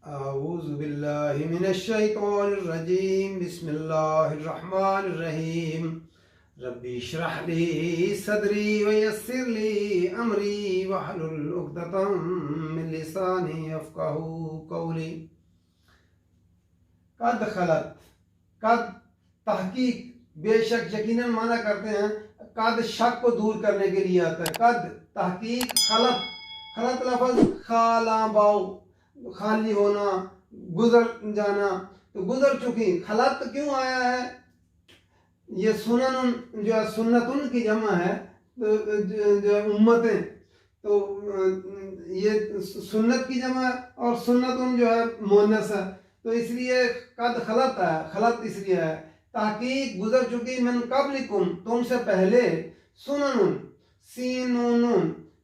औज़ु बिल्लाहि मिनश शैतानिर रजीम बिस्मिल्लाहिर्रहमानिर्रहीम रब्बि इश्रह ली सदरी व यस्सिर ली अमरी वहलुल उक़दतम मिन लिसानी यफ़क़हू क़ौली। कद खलत, कद तहकीक, बेशक, यकीनन माना करते हैं। कद शक को दूर करने के लिए आता है। कद तहकीक, खलत, खलत लफ्ज़ खाला बाओ, खाली होना, गुजर जाना, तो गुजर चुकी। खलत क्यों आया है? ये सुनन जो है सुन्नतुन की जमा है, तो जो उम्मतें, तो ये सुन्नत की जमा और सुन्नतुन जो है मुअन्नस है, तो इसलिए कद खलत है। खलत इसलिए है ताकि गुजर चुकी मन कब्लिकुम, तुमसे पहले, सुनन सीनुन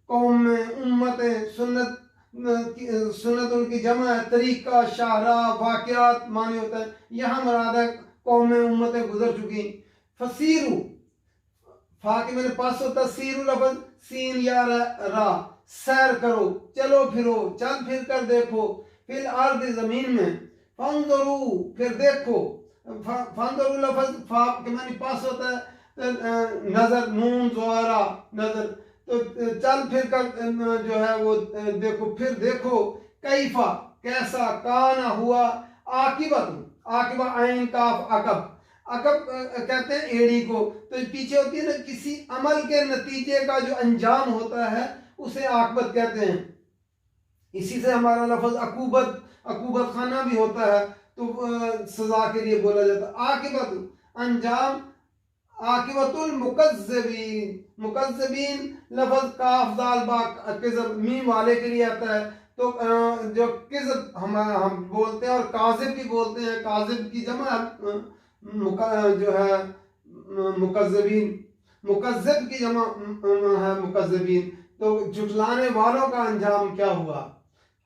कौम में, उम्मतें, सुन्नत सुन्नत उनकी जमा है। तरीका, शाहरा, वाक़यात माने होता है। यहाँ मुराद है कौम में, उम्मतें गुजर चुकी। फसीरू, फा के मैंने पास होता, सीरू लफ्ज़ सीन या रा, सैर करो, चलो फिरो, चल फिर कर देखो। फिर अर्द जमीन में, फंजरू, फिर देखो। फंजरू लफ्ज़ फा के मैंने पास होता है नजर, नून ज़ोरा, नजर, तो चल फिर कर जो है वो देखो, फिर देखो। कैफा, कैसा, काना हुआ, आकिबत, आकिबा आइन काफ अकब, अकब कहते हैं एड़ी को, तो पीछे होती है ना किसी अमल के नतीजे का जो अंजाम होता है उसे आकबत कहते हैं। इसी से हमारा लफ्ज़ अकूबत, अकूबत खाना भी होता है, तो सजा के लिए बोला जाता है। आकिबत अंजाम, आकिबतुल मुकज़्ज़बीन, मुकज़्ज़बीन लफ्ज़ काफ दाल बा किज़ब मीम वाले के लिए आता है। तो जो किज़ब हम बोलते हैं और काज़िब भी बोलते हैं, काज़िब की जमा जो है मुकज़्ज़बीन, मुकज़्ज़ब की जमा है मुकज़्ज़बीन। तो झुठलाने वालों का अंजाम क्या हुआ।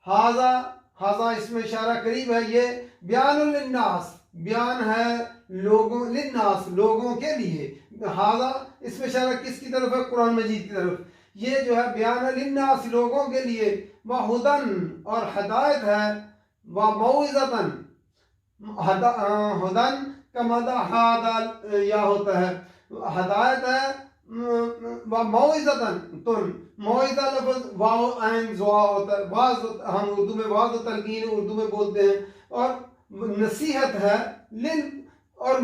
हाजा, हाजा इसमें इशारा करीब है। ये बयानुल लिन्नास, बयान है लोगों, लिन्नास लोगों के लिए। हाजा इसमें इशारा किसकी तरफ है? कुरान मजीद की तरफ। ये जो है बयान है लिन्नास लोगों के लिए, व हुदन और हदायत है, व मौइज़तन, हुदन का मदा हादा या होता है, हदायत है, व मौइज़तन तुन, मौइज़ा लफ्ज़ वाव ऐन ज़ुआ होता है। वाज हम उर्दू में वाज तलकीन उर्दू में बोलते हैं, और नसीहत है लिल, और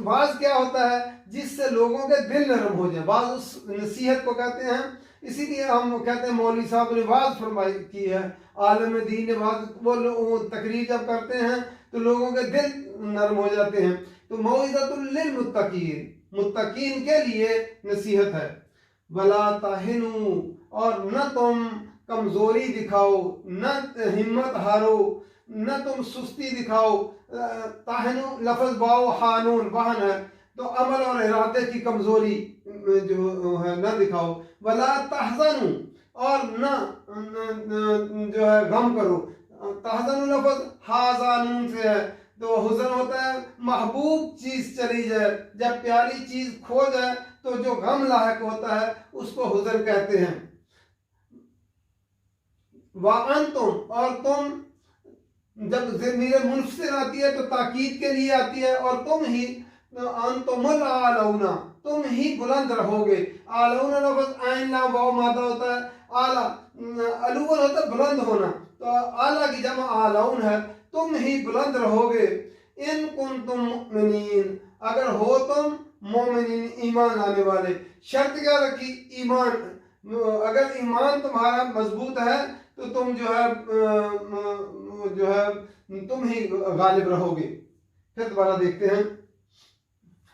वाज क्या होता है? जिससे लोगों के दिल नरम हो जाए, वाज उस नसीहत को कहते हैं। इसीलिए हम कहते हैं मौलवी साहब ने वाज फरमाई की है, आलम दीन ने वाज, वो तकरीर जब करते हैं तो लोगों के दिल नरम हो जाते हैं। तो मौइज़तुल लिल मुत्तकीन, मुत्तकीन के लिए नसीहत है। वला ताहिनु, और न तुम कमजोरी दिखाओ, न हिम्मत हारो, न तुम सुस्ती दिखाओ। ताहिनु लफ्ज़ वाव हानून वाहन है, तो अमल और इरादे की कमजोरी जो है न दिखाओ। वला तहज़नु, और न जो है गम करो। तहज़नु लफ्ज़ हाज़ानून से है, तो हुज़न होता है महबूब चीज चली जाए, जब प्यारी चीज खो जाए तो जो गम लायक होता है उसको हुज़न कहते हैं। वाअंतुम, और तुम, जब ज़मीर मुनफ़सिल आती है तो ताकीद के लिए आती है, और तुम ही, अंतुमुल आलौना, तुम ही बुलंद रहोगे। आलौना लफ्ज़ ऐन लाम वाव मादा होता है। आला अलूवन होता है बुलंद होना, तो आला की जमा आलौन है। तुम ही बुलंद रहोगे। इन कुंतुम मुमिनीन, अगर हो तुम मोमिनीन, ईमान लाने वाले। शर्त क्या रखी? ईमान। अगर ईमान तुम्हारा मजबूत है तो तुम जो है तुम ही गालिब रहोगे। फिर दोबारा देखते हैं,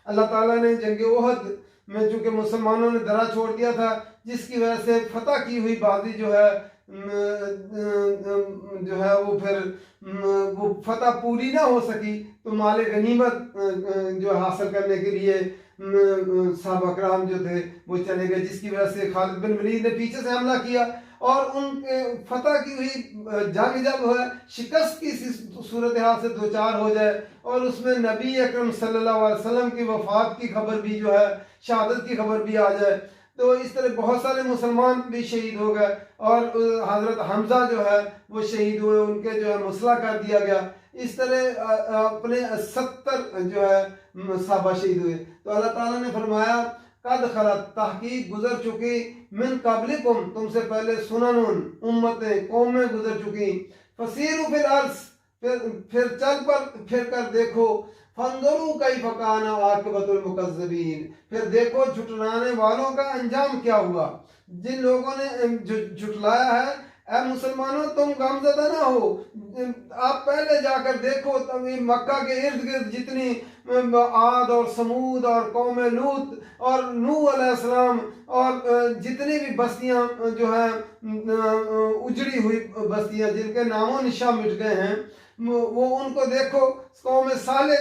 अल्लाह ताला ने जंग ओहद में चूंकि मुसलमानों ने दरा छोड़ दिया था, जिसकी वजह से फतह की हुई बाजी जो है वो फिर वो फतह पूरी ना हो सकी, तो माल गनीमत जो हासिल करने के लिए साहब अकराम जो थे वो चले गए, जिसकी वजह से खालिद बिन वलीद ने पीछे से हमला किया, और उनके फतह की हुई जंग जब है शिकस्त की सूरत हाल से दो चार हो जाए, और उसमें नबी अकरम सल्लल्लाहु अलैहि वसल्लम की वफ़ात की खबर भी जो है, शहादत की खबर भी आ जाए, तो इस तरह बहुत सारे मुसलमान भी शहीद हो गए और हजरत हमजा जो है वो शहीद हुए, उनके जो है मुसला कर दिया गया। इस तरह अपने 70 जो है सहाबा शहीद हुए। तो अल्लाह ताला ने फरमाया कद खलत, तहकीक गुजर चुकी, मिन कबलिकुम, तुमसे पहले, सुननुन, उम्मतें, कौमें गुजर चुकी, फसीरु फिल अर्ज, फिर चल पर फिर कर देखो, फंजरू कई फकाना आकिबतुल मुकज्जिबीन, फिर देखो झुटलाने वालों का अंजाम क्या हुआ। जिन लोगों ने झुटलाया है, ऐ मुसलमानों तुम गमज़दा ना हो, आप पहले जाकर देखो, तब मक्का के इर्द गिर्द जितनी आद और समूद और कौम लूत और नूह अलैहिस्सलाम और जितनी भी बस्तियां जो है उजड़ी हुई बस्तियां जिनके नामो निशा मिट गए हैं, वो उनको देखो। कौम साले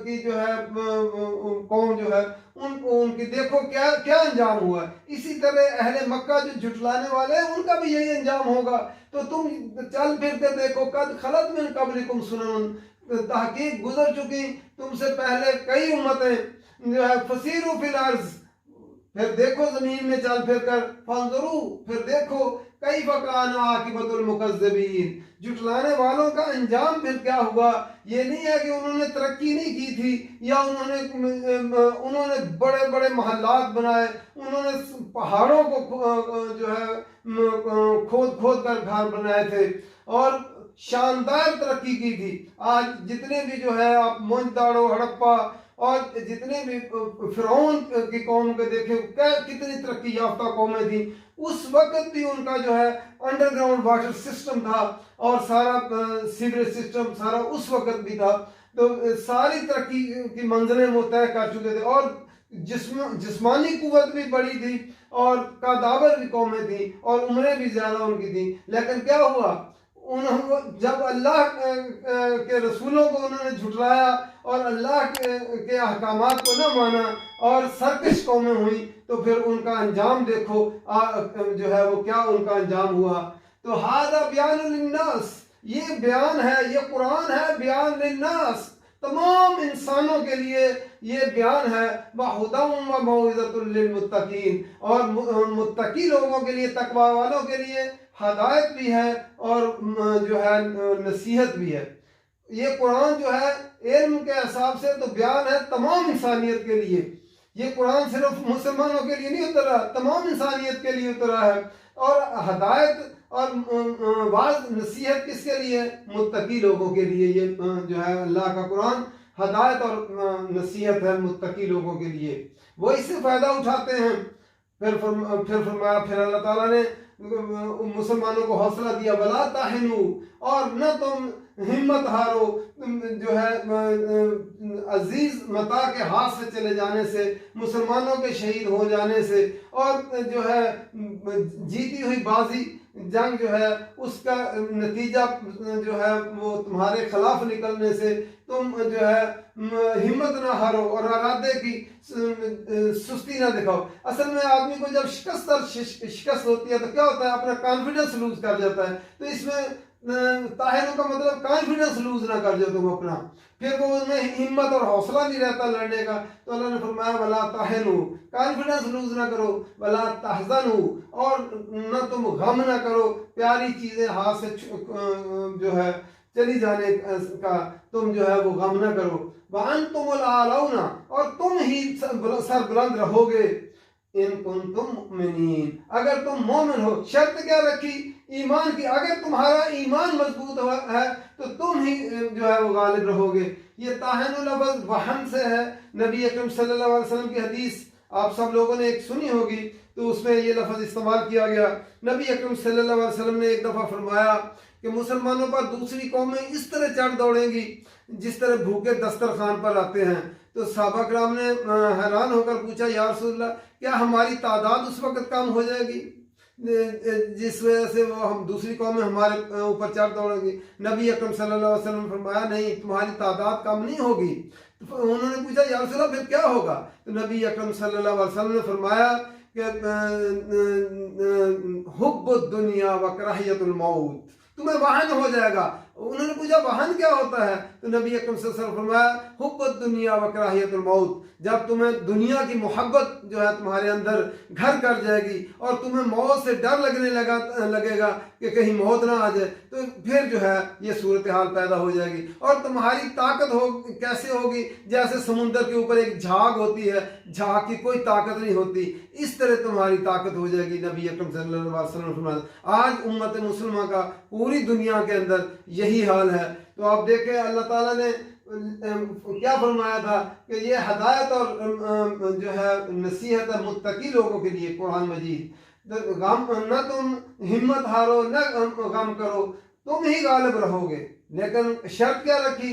की जो है कौम जो है उनकी देखो क्या क्या अंजाम हुआ। इसी तरह अहले मक्का जो झुटलाने वाले हैं उनका भी यही अंजाम होगा। तो तुम चल फिर के देखो, कद खलत मिन कबलिकुम सुनन, तहकीक गुजर चुकी तुमसे पहले कई उम्मतें जो है, फसीरु फिल अर्ज, फिर देखो जमीन में चल फिर कर, फंजरू, फिर देखो, कई फकान आकिबतुल मुकज्जिबीन, जुटलाने वालों का अंजाम फिर क्या हुआ। ये नहीं है कि उन्होंने तरक्की नहीं की थी या उन्होंने बड़े बड़े महल्लात बनाए, उन्होंने पहाड़ों को जो है खोद खोद कर घर बनाए थे और शानदार तरक्की की थी। आज जितने भी जो है आप मोहनदाड़ो, हड़प्पा और जितने भी फिरौन की कौम के देखे क्या कितनी तरक्की याफ्ता कौमें थी, उस वक्त भी उनका जो है अंडरग्राउंड वाटर सिस्टम था और सारा सीवरेज सिस्टम सारा उस वक्त भी था। तो सारी तरक्की की मंजिलें वो तय कर चुके थे और जिस्मानी कुव्वत भी बड़ी थी और कादावर भी कौमें थी और उम्रें भी ज्यादा उनकी थी। लेकिन क्या हुआ, जब अल्लाह के रसूलों को उन्होंने झुटलाया और अल्लाह के अहकामात को न माना और सरकश कौमें हुई, तो फिर उनका अंजाम देखो जो है वो क्या उनका अंजाम हुआ। तो हादा बयान लिन्नास, ये बयान है, ये कुरान है बयान लिन्नास, तमाम इंसानों के लिए ये बयान है, वहुदम व मौइज़तुल लिल मुत्तकीन, और मुत्तकी लोगों के लिए, तकवा वालों के लिए हदायत भी है और जो है नसीहत भी है। ये कुरान जो है इल्म के हिसाब से तो बयान है तमाम इंसानियत के लिए। ये कुरान सिर्फ मुसलमानों के लिए नहीं उतरा, तमाम इंसानियत के लिए उतरा है। और हदायत और वाज नसीहत किसके लिए? मुत्तकी लोगों के लिए। ये जो है अल्लाह का कुरान हदायत और नसीहत है मुत्तकी लोगों के लिए, वो इससे फ़ायदा उठाते हैं। फिर फरमाया, फिर अल्लाह ताला ने मुसलमानों को हौसला दिया, वला ताहिनु, और न तुम हिम्मत हारो, जो है अजीज मता के हाथ से चले जाने से, मुसलमानों के शहीद हो जाने से, और जो है जीती हुई बाजी जंग जो है उसका नतीजा जो है वो तुम्हारे खिलाफ निकलने से तुम जो है हिम्मत ना हारो और इरादे की सुस्ती ना दिखाओ। असल में आदमी को जब शिकस्त होती है तो क्या होता है, अपना कॉन्फिडेंस लूज कर जाता है। तो इसमें ताहिर का मतलब कॉन्फिडेंस लूज ना कर जाओ तुम अपना, फिर वो उसमें हिम्मत और हौसला नहीं रहता लड़ने का। तो अल्लाह ने फरमाया वला ताहिनु, कॉन्फिडेंस लूज ना करो, वला तहज़नु, और न तुम गम ना करो, प्यारी चीजें हाथ से जो है चली जाने का तुम जो है वो गम ना करो। वअंतुमुल आलौना, और तुम ही सर बुलंद रहोगे, इन कुंतुम मुमिनीन, अगर तुम मोमिन हो। शर्त क्या रखी? ईमान की। अगर तुम्हारा ईमान मजबूत है तो तुम ही जो है वो गालिब रहोगे। ये ताहनु लफ्ज़ वहन से है। नबी अकरम सल्लल्लाहु अलैहि वसल्लम की हदीस आप सब लोगों ने एक सुनी होगी, तो उसमें ये लफ्ज़ इस्तेमाल किया गया। नबी अकरम सल्लल्लाहु अलैहि वसल्लम ने एक दफ़ा फरमाया कि मुसलमानों पर दूसरी कौमें इस तरह चढ़ दौड़ेंगी जिस तरह भूखे दस्तरखान पर आते हैं। तो सहाबा कराम ने हैरान होकर पूछा, या रसूलल्लाह, क्या हमारी तादाद उस वक्त कम हो जाएगी जिस वजह से वो हम दूसरी कौमें हमारे ऊपर चढ़ दौड़ेंगी? नबी अकरम सल्लल्लाहु अलैहि वसल्लम ने फरमाया, नहीं, तुम्हारी तादाद कम नहीं होगी। तो उन्होंने पूछा, या रसूलल्लाह फिर क्या होगा? तो नबी अकरम सल्लल्लाहु अलैहि वसल्लम ने फरमाया कि हुब्बुद दुनिया व कराहियतुल मौत, तुम्हें वाहन हो जाएगा उन्होंने पूछा वाहन क्या होता है, तो नबी अकरम सल्लल्लाहु अलैहि वसल्लम फरमाया हुब्बुद दुनिया व कराहियतुल मौत, जब तुम्हें दुनिया की मोहब्बत जो है तुम्हारे अंदर घर कर जाएगी और तुम्हें मौत से डर लगेगा कि कहीं मौत ना आ जाए, तो फिर जो है ये सूरत हाल पैदा हो जाएगी। और तुम्हारी ताकत हो कैसे होगी, जैसे समुंदर के ऊपर एक झाग होती है, झाग की कोई ताकत नहीं होती, इस तरह तुम्हारी ताकत हो जाएगी। नबी अकरम सल्लल्लाहु अलैहि वसल्लम फरमाया आज उम्मत मुसलमा का पूरी दुनिया के अंदर यही हाल है। तो आप देखें अल्लाह ताला ने क्या फरमाया था कि ये हदायत और जो है नसीहत है मुत्तकी लोगों के लिए। कुरान मजीद गम न तुम हिम्मत हारो न गम करो, तुम ही गालिब रहोगे, लेकिन शर्त क्या रखी,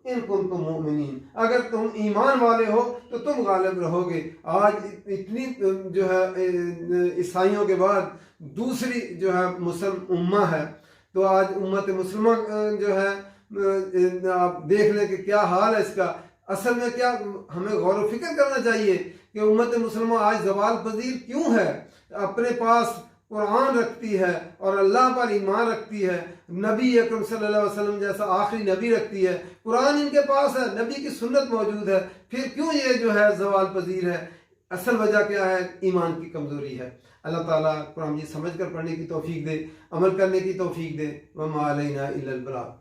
इन कुंतुम मुमिनीन, अगर तुम ईमान वाले हो तो तुम गालिब रहोगे। आज इतनी जो है ईसाइयों के बाद दूसरी जो है मुस्लिम उम्मा है, तो आज उम्मत मुस्लिमा जो है आप देख लें कि क्या हाल है इसका। असल में क्या हमें गौर व फिक्र करना चाहिए कि उम्मत मुसलमान आज ज़वाल पजीर क्यों है, अपने पास कुरान रखती है और अल्लाह पर ईमान रखती है, नबी अकरम सल्लल्लाहु अलैहि वसल्लम जैसा आखिरी नबी रखती है, कुरान इनके पास है, नबी की सुन्नत मौजूद है, फिर क्यों ये जो है ज़वाल पजीर है। असल वजह क्या है, ईमान की कमज़ोरी है। अल्लाह ताला कुरान जी समझ कर पढ़ने की तौफीक दे, अमल करने की तौफीक दे। वमा अलैना इल्लल बलाग।